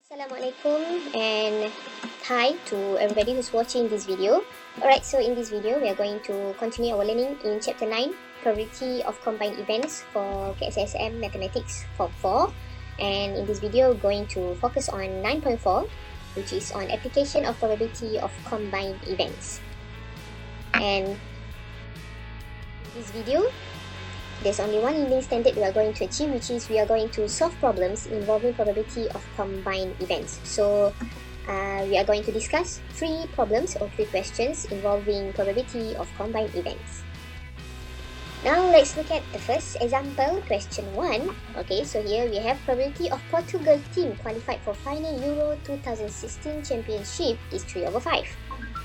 Assalamualaikum and hi to everybody who's watching this video. Alright, so in this video we are going to continue our learning in chapter 9, probability of combined events for KSSM mathematics form 4. And in this video we're going to focus on 9.4, which is on application of probability of combined events. And in this video there's only one learning standard we are going to achieve, which is we are going to solve problems involving probability of combined events. So we are going to discuss 3 problems or 3 questions involving probability of combined events. Now let's look at the first example, question 1. Okay, so here we have probability of Portugal team qualified for final Euro 2016 championship is 3/5,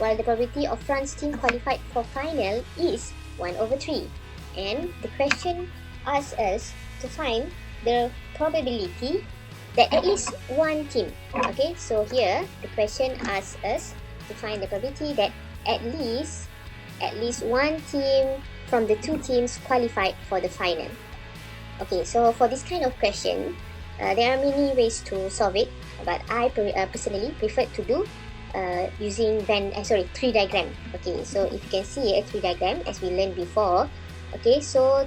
while the probability of France team qualified for final is 1/3. And the question asks us to find the probability that at least one team. Okay, so here the question asks us to find the probability that at least one team from the 2 teams qualified for the final. Okay, so for this kind of question, there are many ways to solve it, but I personally prefer to do using tree diagram. Okay, so if you can see a tree diagram as we learned before. Okay, so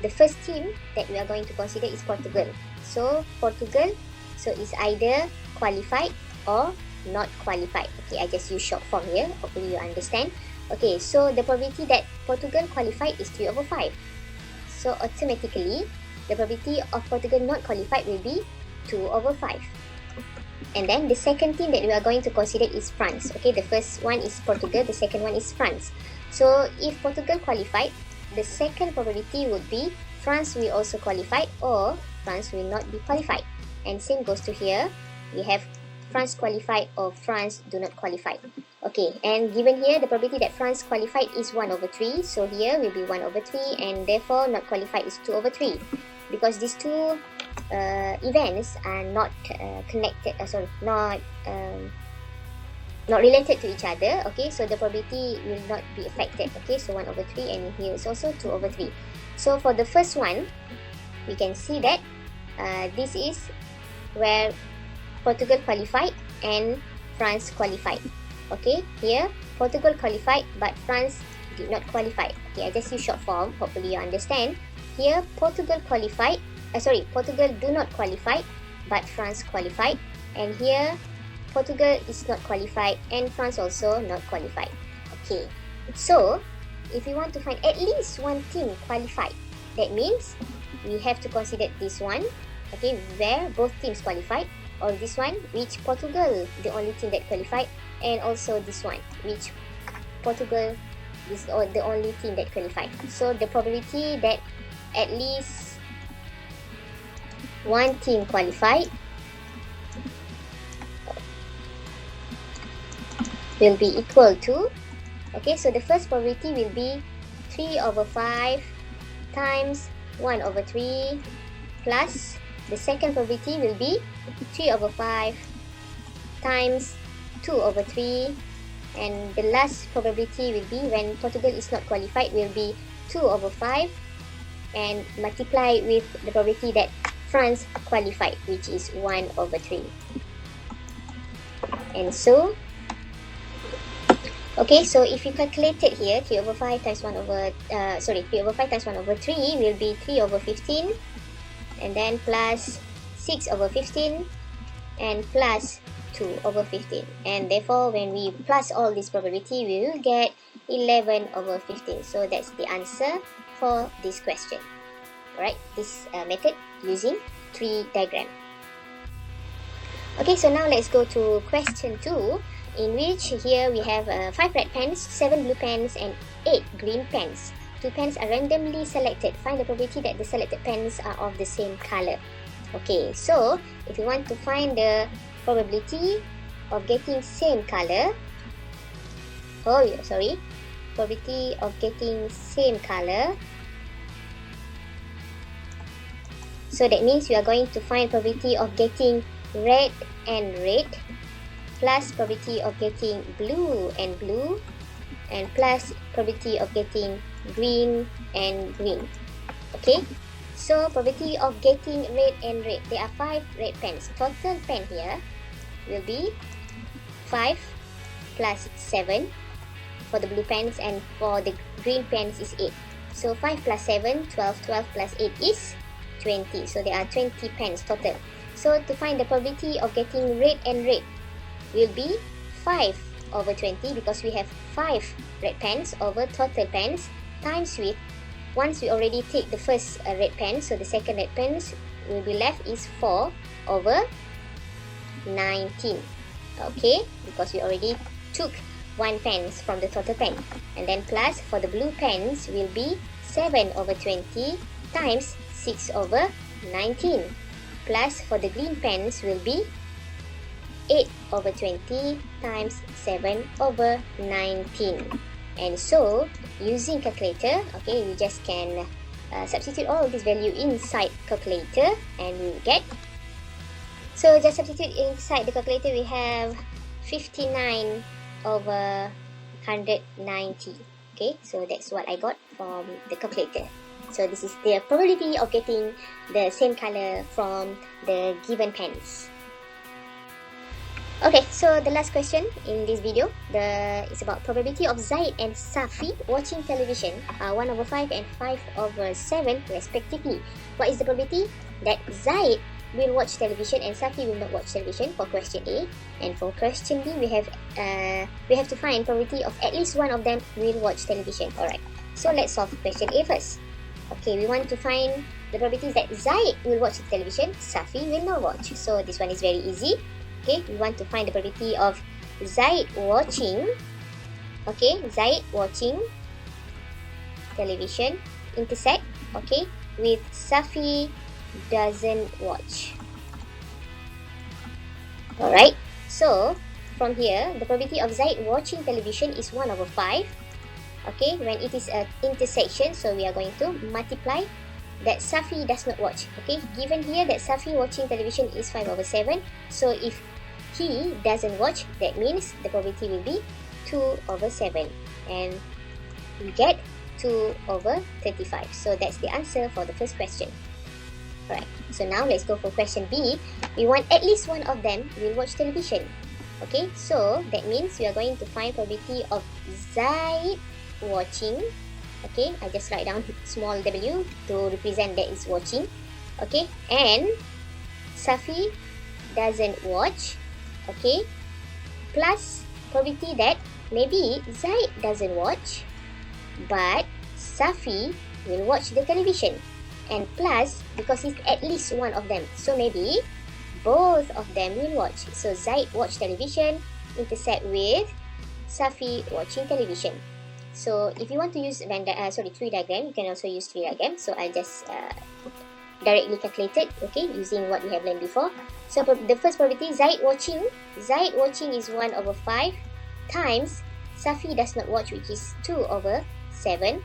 the first team that we are going to consider is Portugal. So Portugal, so is either qualified or not qualified. Okay, I just use short form here. Hopefully you understand. Okay, so the probability that Portugal qualified is 3/5. So automatically, the probability of Portugal not qualified will be 2/5. And then the second team that we are going to consider is France. Okay, the first one is Portugal, the second one is France. So if Portugal qualified, the second probability would be France will also qualify or France will not be qualified. And same goes to here. We have France qualified or France do not qualify. Okay, and given here the probability that France qualified is 1/3. So here will be 1/3 and therefore not qualified is 2/3. Because these two events are not not related to each other. Okay, so the probability will not be affected. Okay, so 1/3 and here is also 2/3. So for the first one, we can see that this is where Portugal qualified and France qualified. Okay, here Portugal qualified but France did not qualify. Okay, I just use short form, hopefully you understand. Here Portugal qualified, Portugal do not qualify but France qualified, and here Portugal is not qualified and France also not qualified. Okay, so if we want to find at least one team qualified, that means we have to consider this one, okay, where both teams qualified, or this one which Portugal the only team that qualified, and also this one which Portugal is the only team that qualified. So the probability that at least one team qualified will be equal to, okay, so the first probability will be 3/5 times 1/3 plus the second probability will be 3/5 times 2/3, and the last probability will be when Portugal is not qualified will be 2/5 and multiply with the probability that France qualified, which is 1/3. And so okay, so if you calculate it here, 3/5 times 3/5 times 1/3 will be 3/15, and then plus 6/15 and plus 2/15, and therefore when we plus all this probability we will get 11/15. So that's the answer for this question. Alright, this method using tree diagram. Okay, so now let's go to question 2, in which here we have 5 red pens, 7 blue pens and 8 green pens. 2 pens are randomly selected. Find the probability that the selected pens are of the same color. Okay, so if you want to find the probability of getting same color, probability of getting same color, so that means we are going to find probability of getting red and red plus probability of getting blue and blue, and plus probability of getting green and green. Okay, so probability of getting red and red, there are 5 red pens. Total pen here will be 5 plus 7 for the blue pens, and for the green pens is 8. So 5 plus 7, 12, 12 plus 8 is 20. So there are 20 pens total. So to find the probability of getting red and red will be 5 over 20, because we have 5 red pens over total pens, times with, once we already take the first red pen, so the second red pens will be left is 4 over 19. Okay, because we already took 1 pens from the total pen. And then plus for the blue pens will be 7 over 20 times 6 over 19. Plus for the green pens will be 8 over 20 times 7 over 19. And so using calculator, okay, we just can substitute all of this value inside calculator and we will get. So just substitute inside the calculator, we have 59 over 190. Okay, so that's what I got from the calculator. So this is the probability of getting the same color from the given pens. Okay, so the last question in this video is about probability of Zaid and Safi watching television 1 over 5 and 5 over 7 respectively. What is the probability that Zaid will watch television and Safi will not watch television for question A? And for question B, we have to find probability of at least one of them will watch television. Alright, so let's solve question A first. Okay, we want to find the probability that Zaid will watch television, Safi will not watch. So this one is very easy. Okay, we want to find the probability of Zaid watching, okay, Zaid watching television intersect, okay, with Safi doesn't watch. Alright, so from here, the probability of Zaid watching television is 1 over 5. Okay, when it is an intersection, so we are going to multiply that Safi does not watch. Okay, given here that Safi watching television is 5 over 7. So if he doesn't watch, that means the probability will be 2 over 7. And we get 2 over 35. So that's the answer for the first question. Alright, so now let's go for question B. We want at least one of them will watch television. Okay, so that means we are going to find probability of Zaid watching. Okay, I just write down small w to represent that is watching. Okay, and Safi doesn't watch. Okay, plus probability that maybe Zaid doesn't watch, but Safi will watch the television. And plus, because it's at least one of them, so maybe both of them will watch. So Zaid watch television intersect with Safi watching television. So if you want to use tree diagram, you can also use tree diagram. So I just directly calculated, okay, using what we have learned before. So the first probability, Zaid watching is 1 over 5 times Safi does not watch, which is 2 over 7,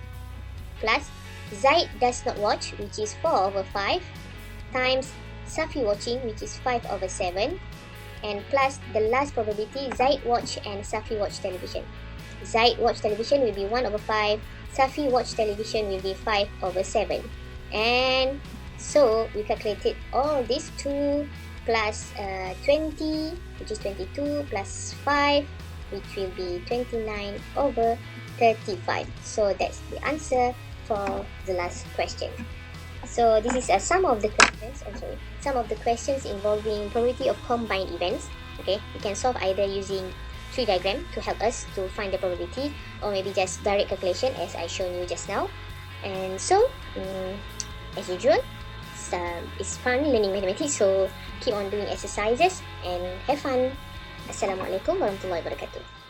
plus Zaid does not watch, which is 4 over 5, times Safi watching, which is 5 over 7, and plus the last probability, Zaid watch and Safi watch television. Zaid watch television will be 1 over 5, Safi watch television will be 5 over 7. And so we calculated all this, 2 plus 20, which is 22, plus 5, which will be 29 over 35. So that's the answer for the last question. So this is some of the questions involving probability of combined events. Okay, you can solve either using tree diagram to help us to find the probability, or maybe just direct calculation as I shown you just now. And so as usual, it's fun learning mathematics, so keep on doing exercises and have fun. Assalamualaikum warahmatullahi wabarakatuh.